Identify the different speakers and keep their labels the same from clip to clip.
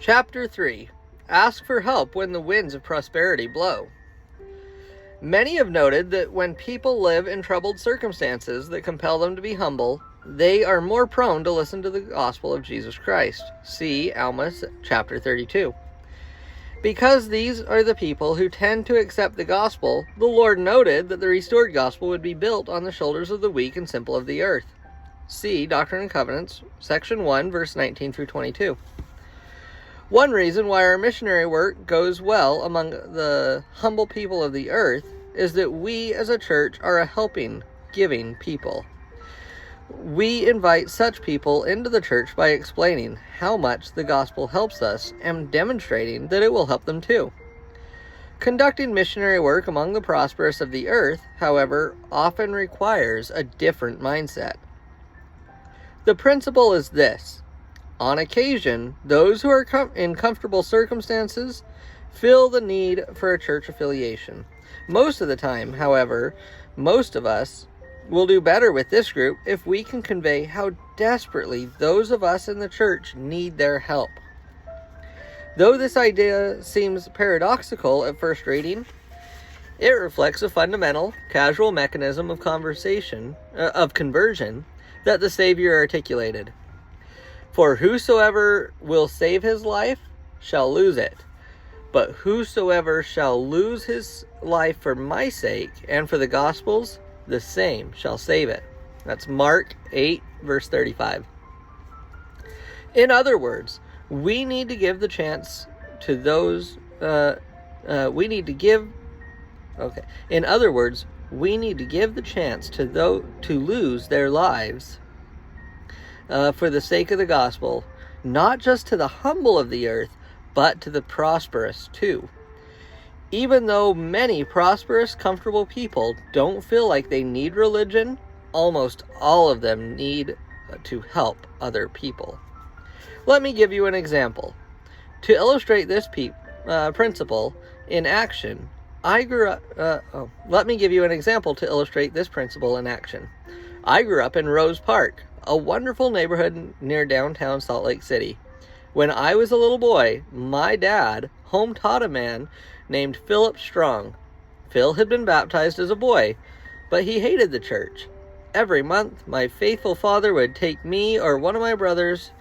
Speaker 1: Chapter 3. Ask for help when the winds of prosperity blow. Many have noted that when people live in troubled circumstances that compel them to be humble, they are more prone to listen to the gospel of Jesus Christ. See Alma chapter 32. Because these are the people who tend to accept the gospel, the Lord noted that the restored gospel would be built on the shoulders of the weak and simple of the earth. See Doctrine and Covenants, section 1, verse 19 through 22. One reason why our missionary work goes well among the humble people of the earth is that we as a church are a helping, giving people. We invite such people into the church by explaining how much the gospel helps us and demonstrating that it will help them too. Conducting missionary work among the prosperous of the earth, however, often requires a different mindset. The principle is this. On occasion, those who are in comfortable circumstances feel the need for a church affiliation. Most of the time, however, most of us will do better with this group if we can convey how desperately those of us in the church need their help. Though this idea seems paradoxical at first reading, it reflects a fundamental, casual mechanism of conversion that the Savior articulated. For whosoever will save his life shall lose it, but whosoever shall lose his life for my sake and for the gospel's, the same shall save it. That's Mark 8, verse 35. In other words, we need to give the chance to those, In other words, we need to give the chance to those to lose their lives for the sake of the gospel, not just to the humble of the earth, but to the prosperous too. Even though many prosperous, comfortable people don't feel like they need religion, almost all of them need to help other people. Let me give you an example. To illustrate this principle in action, Let me give you an example to illustrate this principle in action. I grew up in Rose Park, a wonderful neighborhood near downtown Salt Lake City. When I was a little boy, my dad home-taught a man named Philip Strong. Phil had been baptized as a boy, but he hated the church. Every month, my faithful father would take me or one of my brothers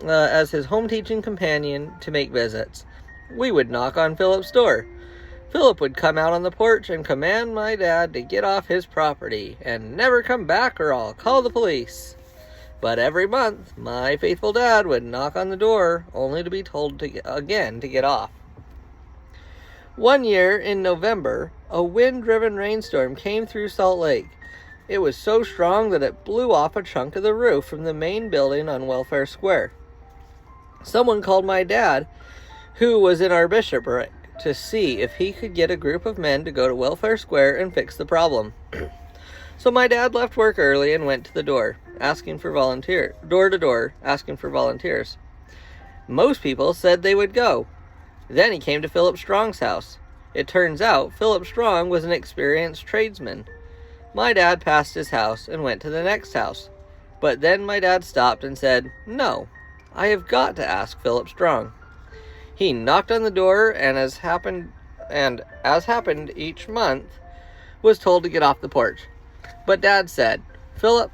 Speaker 1: as his home-teaching companion to make visits. We would knock on Philip's door. Philip would come out on the porch and command my dad to get off his property and never come back or I'll call the police. But every month, my faithful dad would knock on the door only to be told to get off. One year in November, a wind-driven rainstorm came through Salt Lake. It was so strong that it blew off a chunk of the roof from the main building on Welfare Square. Someone called my dad, who was in our bishopric, to see if he could get a group of men to go to Welfare Square and fix the problem. So my dad left work early and went to the door to door, asking for volunteers. Most people said they would go. Then he came to Philip Strong's house. It turns out Philip Strong was an experienced tradesman. My dad passed his house and went to the next house. But then my dad stopped and said, "No, I have got to ask Philip Strong." He knocked on the door and as happened each month, was told to get off the porch. But Dad said, "Philip,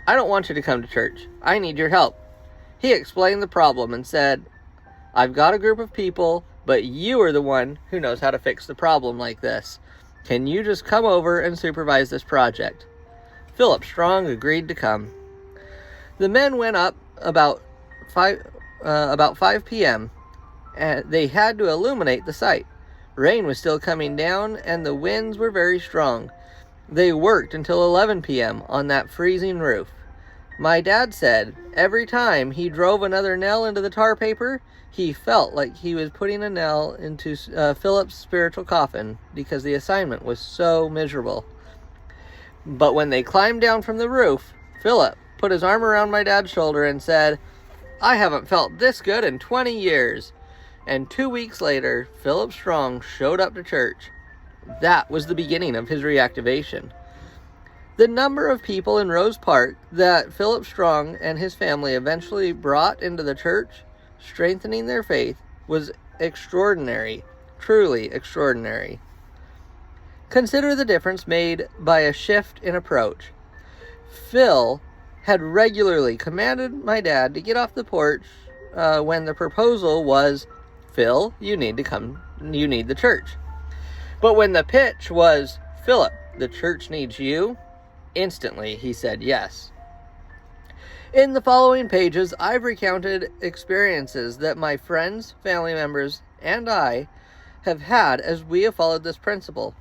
Speaker 1: I don't want you to come to church. I need your help." He explained the problem and said, "I've got a group of people, but you are the one who knows how to fix the problem like this. Can you just come over and supervise this project?" Philip Strong agreed to come. The men went up about 5 p.m., and they had to illuminate the site. Rain was still coming down, and the winds were very strong. They worked until 11 p.m. on that freezing roof. My dad said every time he drove another nail into the tar paper, he felt like he was putting a nail into Philip's spiritual coffin because the assignment was so miserable. But when they climbed down from the roof, Philip put his arm around my dad's shoulder and said, "I haven't felt this good in 20 years. And 2 weeks later, Philip Strong showed up to church. That was the beginning of his reactivation. The number of people in Rose Park that Philip Strong and his family eventually brought into the church strengthening their faith was extraordinary, truly extraordinary. Consider the difference made by a shift in approach. Phil had regularly commanded my dad to get off the porch when the proposal was, Phil, you need the church. But when the pitch was, Philip, the church needs you, instantly he said yes. In the following pages, I've recounted experiences that my friends, family members, and I have had as we have followed this principle.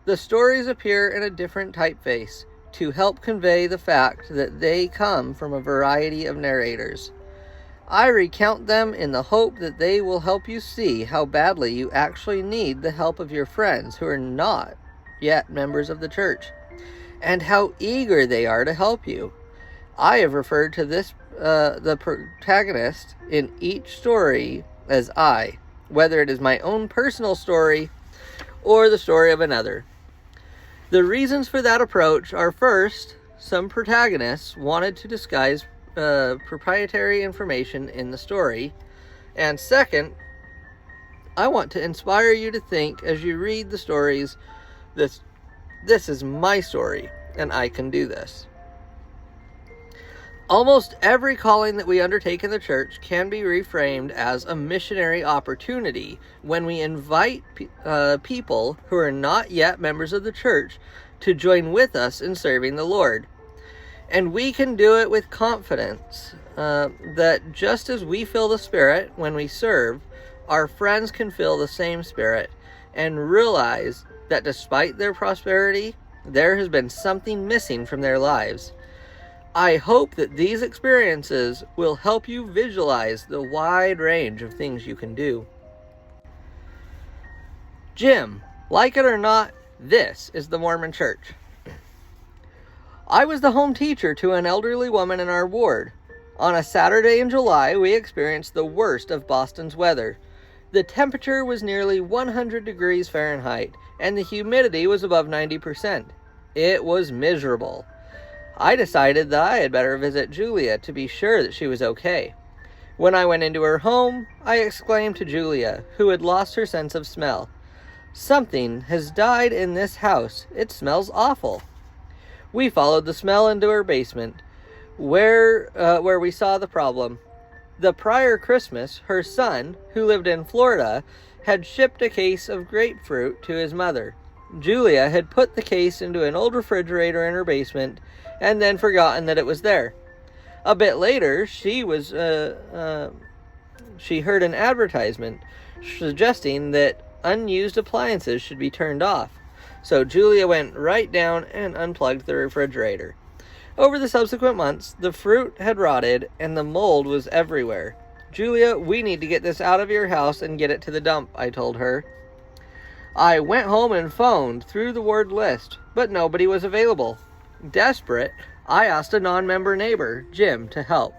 Speaker 1: The stories appear in a different typeface to help convey the fact that they come from a variety of narrators. I recount them in the hope that they will help you see how badly you actually need the help of your friends who are not yet members of the church, and how eager they are to help you. I have referred to the protagonist in each story as I, whether it is my own personal story or the story of another. The reasons for that approach are, first, some protagonists wanted to disguise proprietary information in the story, and second, I want to inspire you to think as you read the stories, this is my story, and I can do this. Almost every calling that we undertake in the church can be reframed as a missionary opportunity when we invite people who are not yet members of the church to join with us in serving the Lord. And we can do it with confidence that just as we feel the Spirit when we serve, our friends can feel the same Spirit and realize that despite their prosperity, there has been something missing from their lives. I hope that these experiences will help you visualize the wide range of things you can do. Jim, like it or not, this is the Mormon Church. I was the home teacher to an elderly woman in our ward. On a Saturday in July, we experienced the worst of Boston's weather. The temperature was nearly 100 degrees Fahrenheit, and the humidity was above 90%. It was miserable. I decided that I had better visit Julia to be sure that she was okay. When I went into her home, I exclaimed to Julia, who had lost her sense of smell, "Something has died in this house. It smells awful." We followed the smell into her basement, where we saw the problem. The prior Christmas, her son, who lived in Florida, had shipped a case of grapefruit to his mother. Julia had put the case into an old refrigerator in her basement and then forgotten that it was there. A bit later, she heard an advertisement suggesting that unused appliances should be turned off. So Julia went right down and unplugged the refrigerator. Over the subsequent months, the fruit had rotted and the mold was everywhere. "Julia, we need to get this out of your house and get it to the dump," I told her. I went home and phoned through the ward list, but nobody was available. Desperate, I asked a non-member neighbor, Jim, to help.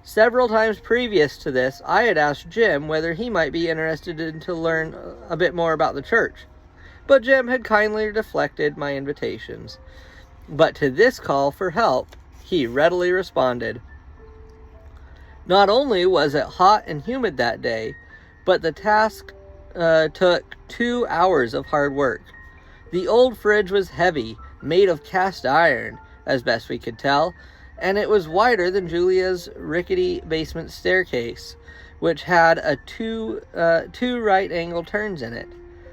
Speaker 1: Several times previous to this, I had asked Jim whether he might be interested to learn a bit more about the church, but Jim had kindly deflected my invitations. But to this call for help, he readily responded. Not only was it hot and humid that day, but the task took 2 hours of hard work. The old fridge was heavy, made of cast iron, as best we could tell, and it was wider than Julia's rickety basement staircase, which had two right-angle turns in it.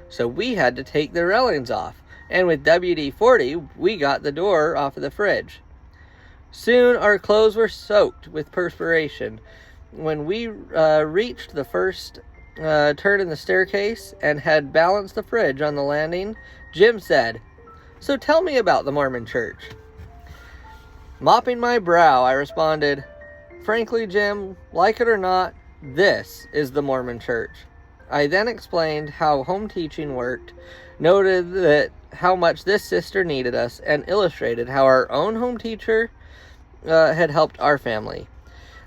Speaker 1: So we had to take the railings off, and with WD-40, we got the door off of the fridge. Soon our clothes were soaked with perspiration. When we reached the first turn in the staircase and had balanced the fridge on the landing, Jim said, "So tell me about the Mormon Church." Mopping my brow, I responded, "Frankly, Jim, like it or not, this is the Mormon Church." I then explained how home teaching worked, noted that how much this sister needed us, and illustrated how our own home teacher had helped our family.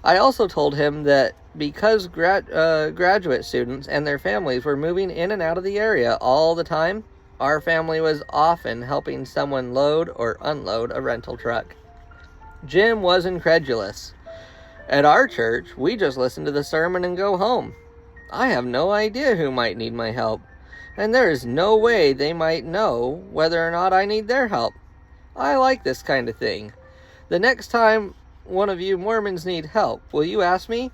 Speaker 1: I also told him that because graduate students and their families were moving in and out of the area all the time, our family was often helping someone load or unload a rental truck. Jim was incredulous. At our church, we just listen to the sermon and go home. I have no idea who might need my help, and there is no way they might know whether or not I need their help. I like this kind of thing. The next time one of you Mormons need help, will you ask me?"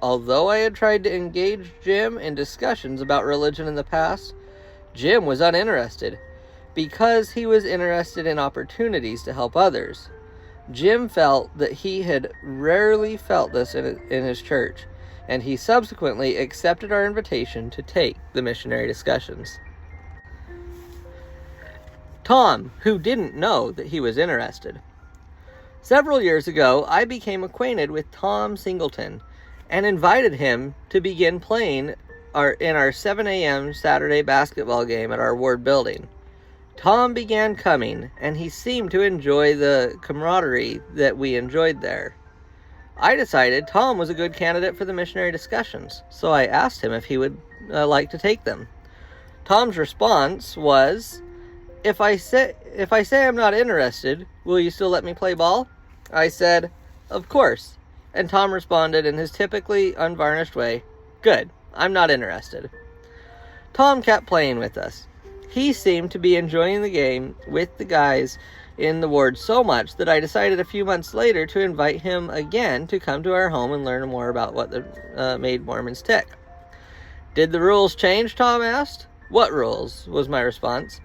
Speaker 1: Although I had tried to engage Jim in discussions about religion in the past, Jim was uninterested, because he was interested in opportunities to help others. Jim felt that he had rarely felt this in his church, and he subsequently accepted our invitation to take the missionary discussions. Tom, who didn't know that he was interested. Several years ago, I became acquainted with Tom Singleton and invited him to begin playing in our 7 a.m. Saturday basketball game at our ward building. Tom began coming, and he seemed to enjoy the camaraderie that we enjoyed there. I decided Tom was a good candidate for the missionary discussions, so I asked him if he would like to take them. Tom's response was, if I say I'm not interested, will you still let me play ball?" I said, "Of course." And Tom responded in his typically unvarnished way, "Good, I'm not interested." Tom kept playing with us. He seemed to be enjoying the game with the guys in the ward so much that I decided a few months later to invite him again to come to our home and learn more about what made Mormons tick. "Did the rules change?" Tom asked. "What rules?" was my response.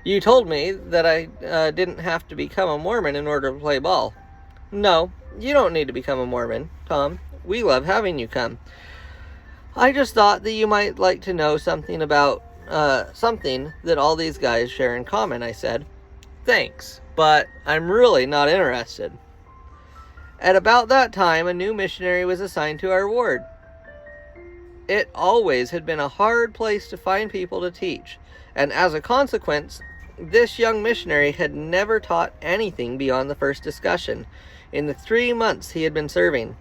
Speaker 1: "You told me that I didn't have to become a Mormon in order to play ball." "No, you don't need to become a Mormon, Tom. We love having you come. I just thought that you might like to know something about something that all these guys share in common," I said. "Thanks, but I'm really not interested." At about that time, a new missionary was assigned to our ward. It always had been a hard place to find people to teach, and as a consequence, this young missionary had never taught anything beyond the first discussion in the 3 months he had been serving.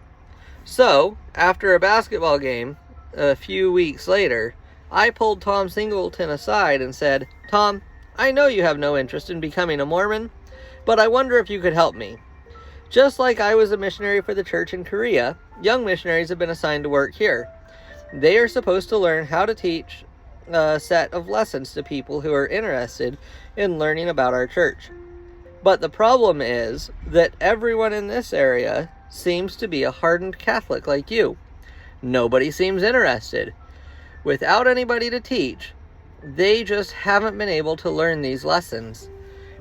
Speaker 1: So, after a basketball game, a few weeks later, I pulled Tom Singleton aside and said, "Tom, I know you have no interest in becoming a Mormon, but I wonder if you could help me. Just like I was a missionary for the church in Korea, young missionaries have been assigned to work here. They are supposed to learn how to teach a set of lessons to people who are interested in learning about our church. But the problem is that everyone in this area seems to be a hardened Catholic like you. Nobody seems interested. Without anybody to teach, they just haven't been able to learn these lessons.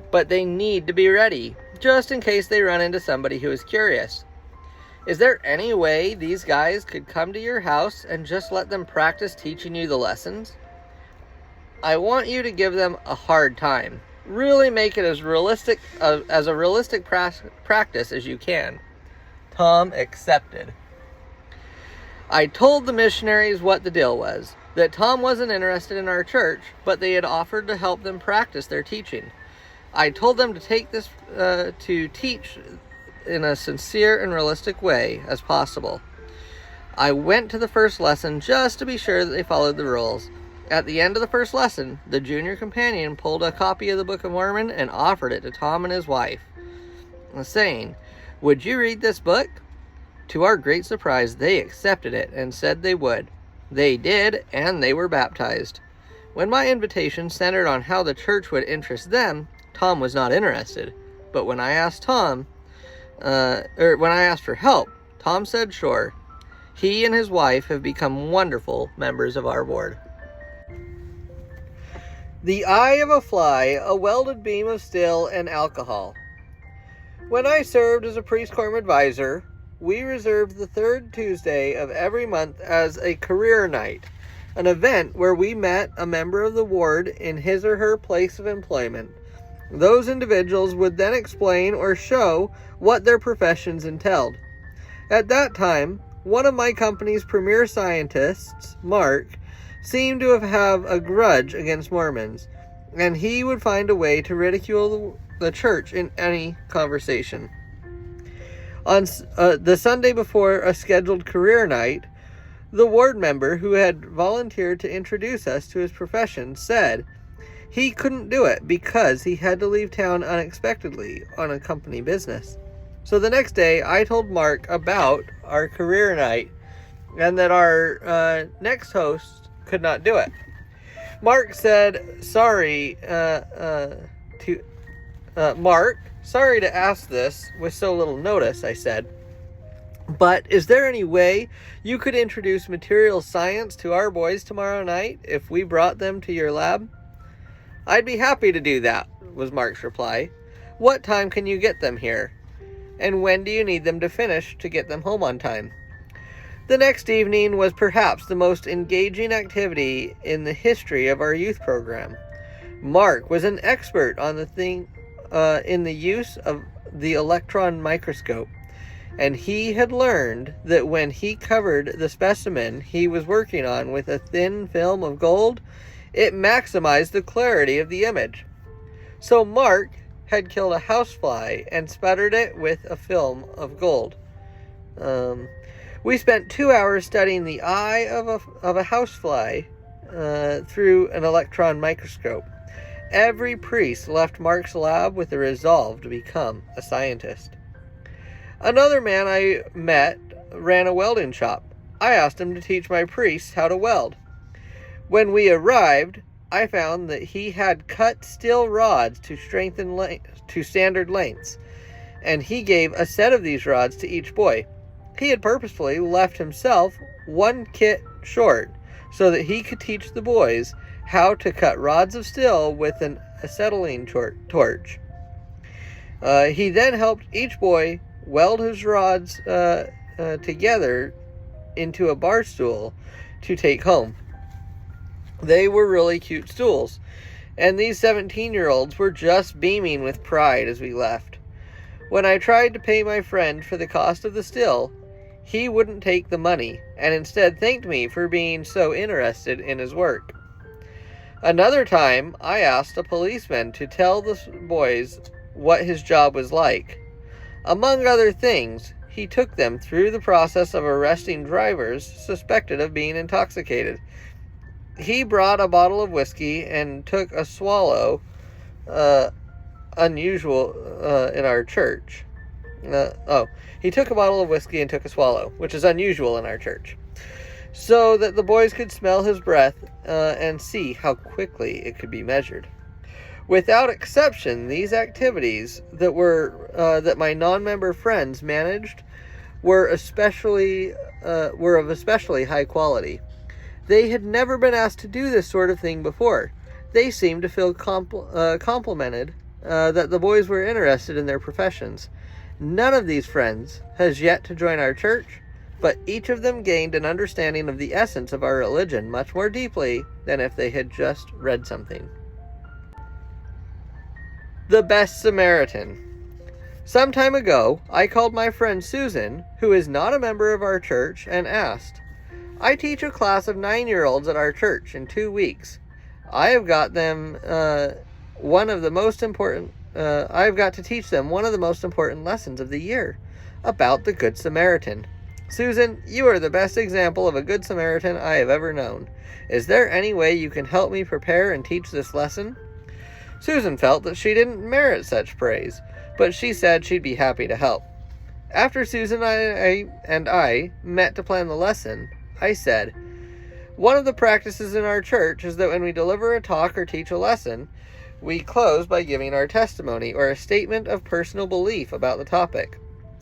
Speaker 1: But they need to be ready, just in case they run into somebody who is curious. Is there any way these guys could come to your house and just let them practice teaching you the lessons? I want you to give them a hard time. Really make it as a realistic practice as you can." Tom accepted. I told the missionaries what the deal was, that Tom wasn't interested in our church, but they had offered to help them practice their teaching. I told them to take this to teach in a sincere and realistic way as possible. I went to the first lesson just to be sure that they followed the rules. At the end of the first lesson, the junior companion pulled a copy of the Book of Mormon and offered it to Tom and his wife, saying, "Would you read this book?" To our great surprise, they accepted it and said they would. They did, and they were baptized. When my invitation centered on how the church would interest them, Tom was not interested. But when I asked when I asked for help, Tom said sure. He and his wife have become wonderful members of our board. The eye of a fly, a welded beam of steel, and alcohol. When I served as a priest quorum advisor, we reserved the third Tuesday of every month as a career night, an event where we met a member of the ward in his or her place of employment. Those individuals would then explain or show what their professions entailed. At that time, one of my company's premier scientists, Mark, seemed to have a grudge against Mormons, and he would find a way to ridicule the church in any conversation. On the Sunday before a scheduled career night, the ward member who had volunteered to introduce us to his profession said he couldn't do it because he had to leave town unexpectedly on a company business. So the next day, I told Mark about our career night and that our next host could not do it. Mark said, sorry to ask this with so little notice, I said. But is there any way you could introduce material science to our boys tomorrow night if we brought them to your lab? I'd be happy to do that, was Mark's reply. What time can you get them here? And when do you need them to finish to get them home on time? The next evening was perhaps the most engaging activity in the history of our youth program. Mark was an expert on in the use of the electron microscope, and he had learned that when he covered the specimen he was working on with a thin film of gold, it maximized the clarity of the image. So Mark had killed a housefly and sputtered it with a film of gold. We spent 2 hours studying the eye of a housefly through an electron microscope. Every priest left Mark's lab with a resolve to become a scientist. Another man I met ran a welding shop. I asked him to teach my priests how to weld. When we arrived, I found that he had cut steel rods to standard lengths, and he gave a set of these rods to each boy. He had purposefully left himself one kit short so that he could teach the boys how to cut rods of steel with an acetylene torch. He then helped each boy weld his rods together into a bar stool to take home. They were really cute stools, and these 17-year-olds were just beaming with pride as we left. When I tried to pay my friend for the cost of the still, he wouldn't take the money, and instead thanked me for being so interested in his work. Another time, I asked a policeman to tell the boys what his job was like. Among other things, he took them through the process of arresting drivers suspected of being intoxicated. He brought a bottle of whiskey and took a swallow, unusual in our church. He took a bottle of whiskey and took a swallow, which is unusual in our church, so that the boys could smell his breath and see how quickly it could be measured. Without exception, these activities that my non-member friends managed were of especially high quality. They had never been asked to do this sort of thing before. They seemed to feel complimented that the boys were interested in their professions. None of these friends has yet to join our church, but each of them gained an understanding of the essence of our religion much more deeply than if they had just read something. The Best Samaritan. Some time ago, I called my friend Susan, who is not a member of our church, and asked, I teach a class of 9-year-olds at our church in 2 weeks. I've got to teach them one of the most important lessons of the year, about the Good Samaritan. Susan, you are the best example of a Good Samaritan I have ever known. Is there any way you can help me prepare and teach this lesson? Susan felt that she didn't merit such praise, but she said she'd be happy to help. After Susan and I met to plan the lesson, I said, one of the practices in our church is that when we deliver a talk or teach a lesson, we close by giving our testimony or a statement of personal belief about the topic.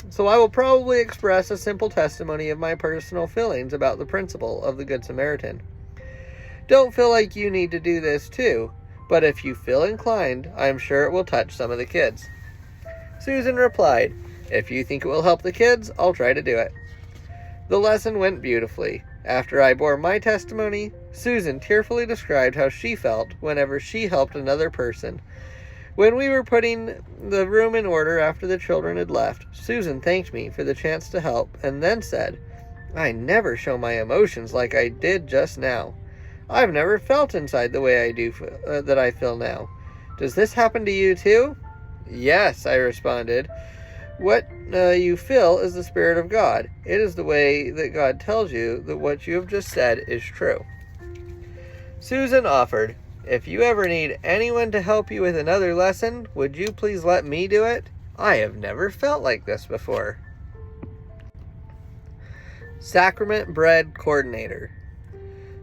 Speaker 1: So I will probably express a simple testimony of my personal feelings about the principle of the Good Samaritan. Don't feel like you need to do this too, but if you feel inclined, I am sure it will touch some of the kids. Susan replied, if you think it will help the kids, I'll try to do it. The lesson went beautifully. After I bore my testimony, Susan tearfully described how she felt whenever she helped another person. When we were putting the room in order after the children had left, Susan thanked me for the chance to help and then said, I never show my emotions like I did just now. I've never felt inside the way I do that I feel now. Does this happen to you too? Yes, I responded. What you feel is the Spirit of God. It is the way that God tells you that what you have just said is true. Susan offered, if you ever need anyone to help you with another lesson, would you please let me do it? I have never felt like this before. Sacrament Bread Coordinator.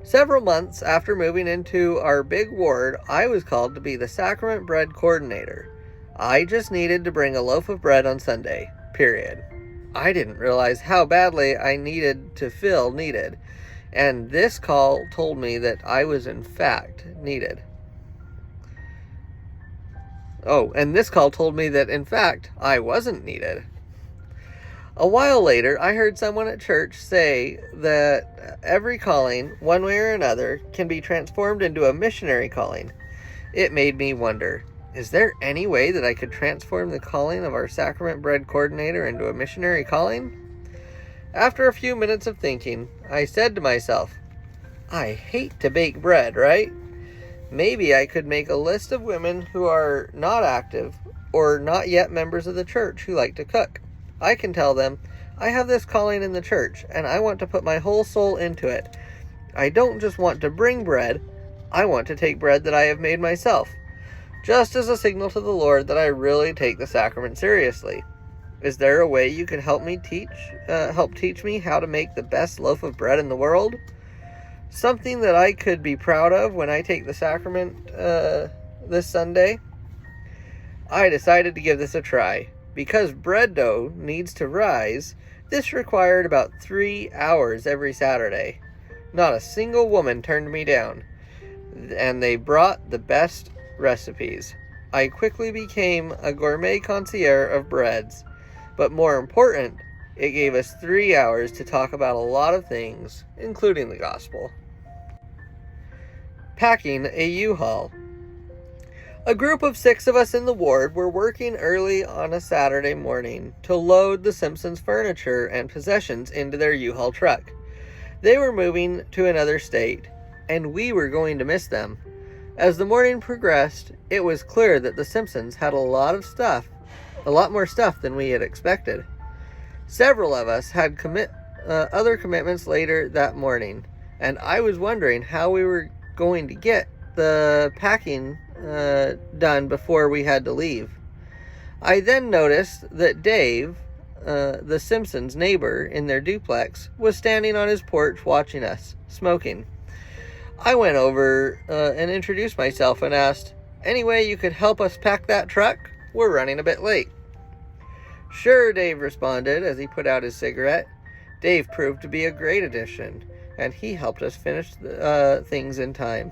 Speaker 1: Several months after moving into our big ward, I was called to be the Sacrament Bread Coordinator. I just needed to bring a loaf of bread on Sunday, period. I didn't realize how badly I needed to feel needed, and this call told me that I was in fact needed. And this call told me that in fact I wasn't needed. A while later, I heard someone at church say that every calling, one way or another, can be transformed into a missionary calling. It made me wonder, is there any way that I could transform the calling of our Sacrament Bread Coordinator into a missionary calling? After a few minutes of thinking, I said to myself, I hate to bake bread, right? Maybe I could make a list of women who are not active or not yet members of the church who like to cook. I can tell them, I have this calling in the church, and I want to put my whole soul into it. I don't just want to bring bread, I want to take bread that I have made myself, just as a signal to the Lord that I really take the sacrament seriously. Is there a way you can help teach me how to make the best loaf of bread in the world? Something that I could be proud of when I take the sacrament this Sunday? I decided to give this a try. Because bread dough needs to rise, this required about 3 hours every Saturday. Not a single woman turned me down, and they brought the best recipes. I quickly became a gourmet connoisseur of breads, but more important, it gave us 3 hours to talk about a lot of things, including the gospel. Packing a U-Haul. A group of 6 of us in the ward were working early on a Saturday morning to load the Simpsons' furniture and possessions into their U-Haul truck. They were moving to another state, and we were going to miss them. As the morning progressed, it was clear that the Simpsons had a lot more stuff than we had expected. Several of us had other commitments later that morning, and I was wondering how we were going to get the packing done before we had to leave. I then noticed that Dave, the Simpsons' neighbor in their duplex, was standing on his porch watching us, smoking. I went over and introduced myself and asked, "Any way you could help us pack that truck? We're running a bit late." "Sure," Dave responded as he put out his cigarette. Dave proved to be a great addition, and he helped us finish things in time.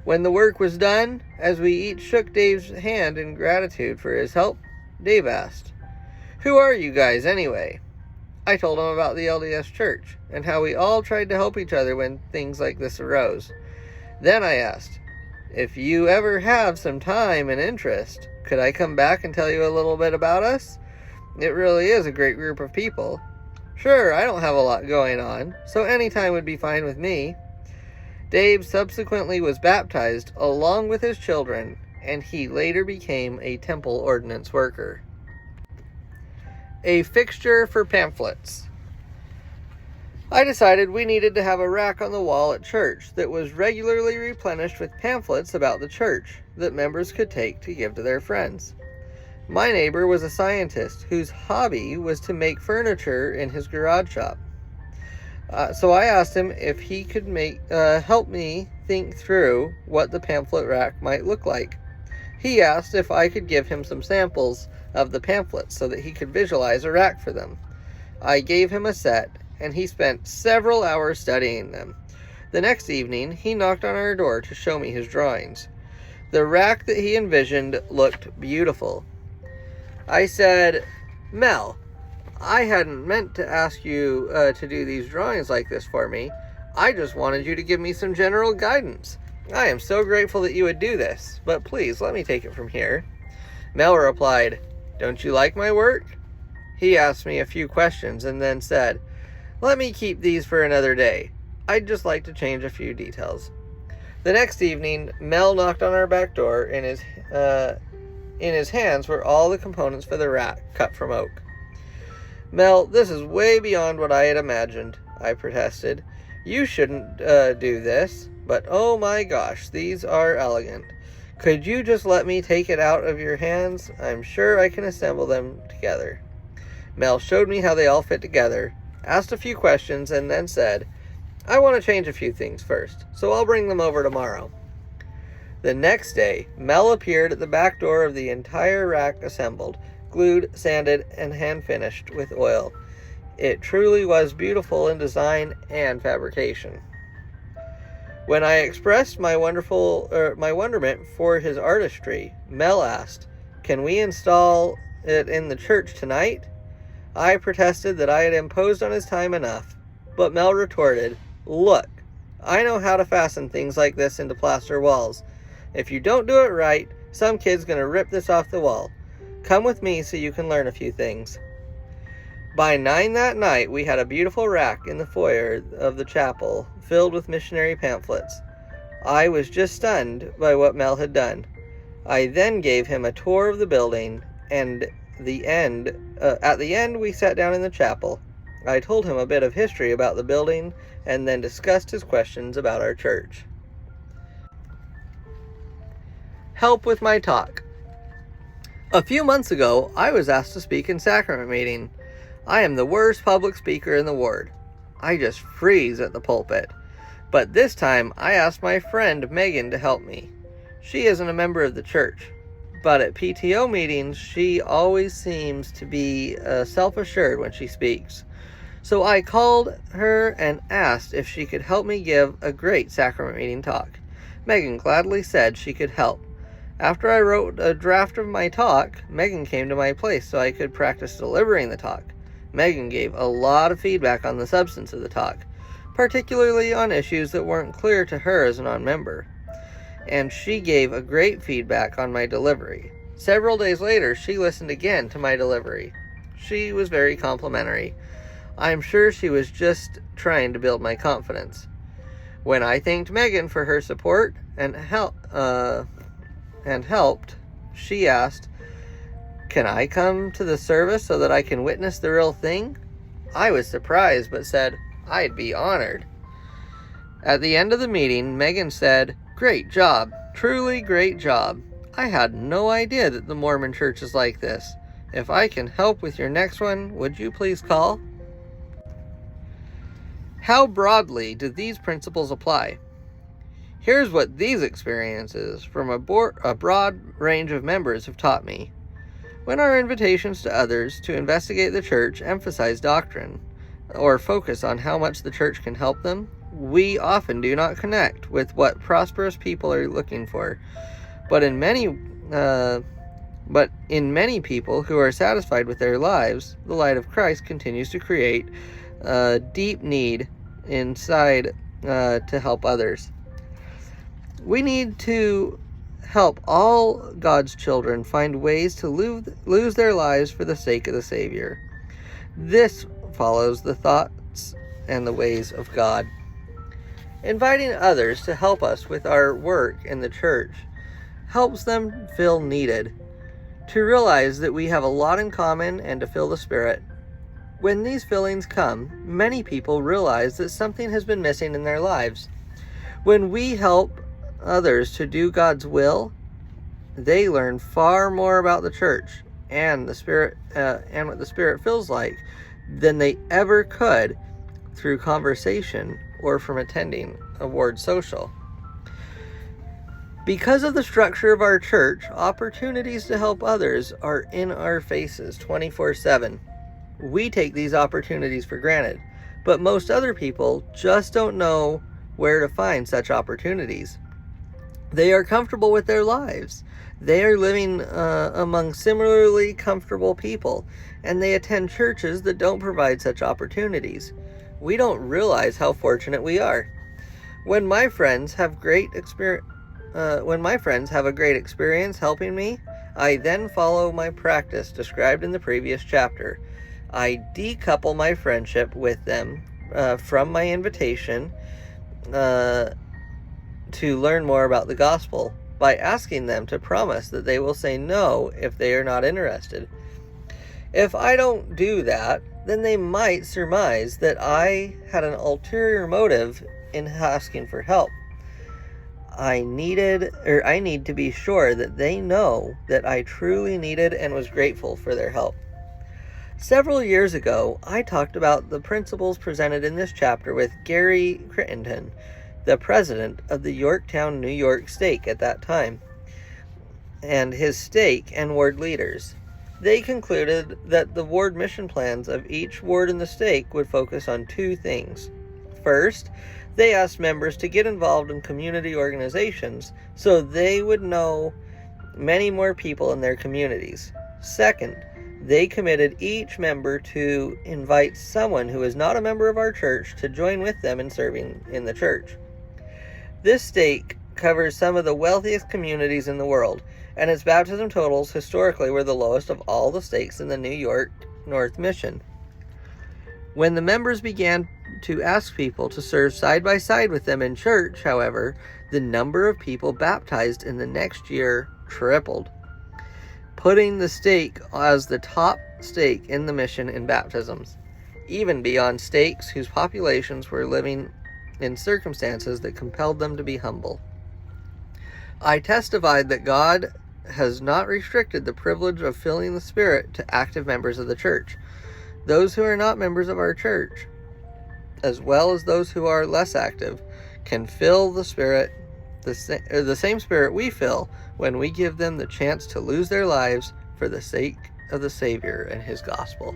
Speaker 1: When the work was done, as we each shook Dave's hand in gratitude for his help, Dave asked, "Who are you guys anyway?" I told him about the LDS Church and how we all tried to help each other when things like this arose. Then I asked, "If you ever have some time and interest, could I come back and tell you a little bit about us? It really is a great group of people." "Sure, I don't have a lot going on, so any time would be fine with me." Dave subsequently was baptized along with his children, and he later became a temple ordinance worker. A fixture for pamphlets. I decided we needed to have a rack on the wall at church that was regularly replenished with pamphlets about the church that members could take to give to their friends. My neighbor was a scientist whose hobby was to make furniture in his garage shop. So I asked him if he could help me think through what the pamphlet rack might look like. He asked if I could give him some samples of the pamphlets so that he could visualize a rack for them. I gave him a set, and he spent several hours studying them. The next evening, he knocked on our door to show me his drawings. The rack that he envisioned looked beautiful. I said, "Mel, I hadn't meant to ask you to do these drawings like this for me. I just wanted you to give me some general guidance. I am so grateful that you would do this, but please let me take it from here." Mel replied, "Don't you like my work?" He asked me a few questions and then said, "Let me keep these for another day. I'd just like to change a few details." The next evening, Mel knocked on our back door. In his hands were all the components for the rack cut from oak. "Mel, this is way beyond what I had imagined," I protested. "You shouldn't do this, but oh my gosh, these are elegant. Could you just let me take it out of your hands? I'm sure I can assemble them together. Mel showed me how they all fit together, asked a few questions, and then said, I want to change a few things first, so I'll bring them over tomorrow. The next day, Mel appeared at the back door of the entire rack assembled, glued, sanded, and hand-finished with oil. It truly was beautiful in design and fabrication. When I expressed my wonderment for his artistry, Mel asked, Can we install it in the church tonight? I protested that I had imposed on his time enough, but Mel retorted, Look, I know how to fasten things like this into plaster walls. If you don't do it right, some kid's going to rip this off the wall. Come with me so you can learn a few things. By 9 that night, we had a beautiful rack in the foyer of the chapel, filled with missionary pamphlets. I was just stunned by what Mel had done. I then gave him a tour of the building, and at the end we sat down in the chapel. I told him a bit of history about the building, and then discussed his questions about our church. Help with my talk. A few months ago, I was asked to speak in sacrament meeting. I am the worst public speaker in the ward. I just freeze at the pulpit. But this time, I asked my friend Megan to help me. She isn't a member of the church, but at PTO meetings, she always seems to be self-assured when she speaks. So I called her and asked if she could help me give a great sacrament meeting talk. Megan gladly said she could help. After I wrote a draft of my talk, Megan came to my place so I could practice delivering the talk. Megan gave a lot of feedback on the substance of the talk, particularly on issues that weren't clear to her as a non-member. And she gave a great feedback on my delivery. Several days later, she listened again to my delivery. She was very complimentary. I'm sure she was just trying to build my confidence. When I thanked Megan for her support and helped, she asked, Can I come to the service so that I can witness the real thing? I was surprised, but said, I'd be honored. At the end of the meeting, Megan said, Great job, truly great job. I had no idea that the Mormon church is like this. If I can help with your next one, would you please call? How broadly do these principles apply? Here's what these experiences from a broad range of members have taught me. When our invitations to others to investigate the church emphasize doctrine, or focus on how much the church can help them, we often do not connect with what prosperous people are looking for. But in many people who are satisfied with their lives, the light of Christ continues to create a deep need inside to help others. We need to help all God's children find ways to lose their lives for the sake of the Savior. This follows the thoughts and the ways of God. Inviting others to help us with our work in the church helps them feel needed, to realize that we have a lot in common, and to feel the Spirit. When these feelings come, many people realize that something has been missing in their lives. When we help others to do God's will, they learn far more about the church and the Spirit and what the Spirit feels like than they ever could through conversation or from attending a ward social. Because of the structure of our church, opportunities to help others are in our faces 24/7. We take these opportunities for granted, but most other people just don't know where to find such opportunities. They are comfortable with their lives. They are living among similarly comfortable people, and they attend churches that don't provide such opportunities. We don't realize how fortunate we are. When my friends have a great experience helping me, I then follow my practice described in the previous chapter. I decouple my friendship with them from my invitation to learn more about the gospel by asking them to promise that they will say no if they are not interested. If I don't do that, then they might surmise that I had an ulterior motive in asking for help. I need to be sure that they know that I truly needed and was grateful for their help. Several years ago, I talked about the principles presented in this chapter with Gary Crittenden, the president of the Yorktown, New York stake at that time, and his stake and ward leaders. They concluded that the ward mission plans of each ward in the stake would focus on two things. First, they asked members to get involved in community organizations so they would know many more people in their communities. Second, they committed each member to invite someone who is not a member of our church to join with them in serving in the church. This stake covers some of the wealthiest communities in the world, and its baptism totals historically were the lowest of all the stakes in the New York North Mission. When the members began to ask people to serve side by side with them in church, however, the number of people baptized in the next year tripled, putting the stake as the top stake in the mission in baptisms, even beyond stakes whose populations were living in circumstances that compelled them to be humble. I testified that God has not restricted the privilege of filling the Spirit to active members of the church. Those who are not members of our church, as well as those who are less active, can fill the Spirit, the same Spirit we fill when we give them the chance to lose their lives for the sake of the Savior and His gospel.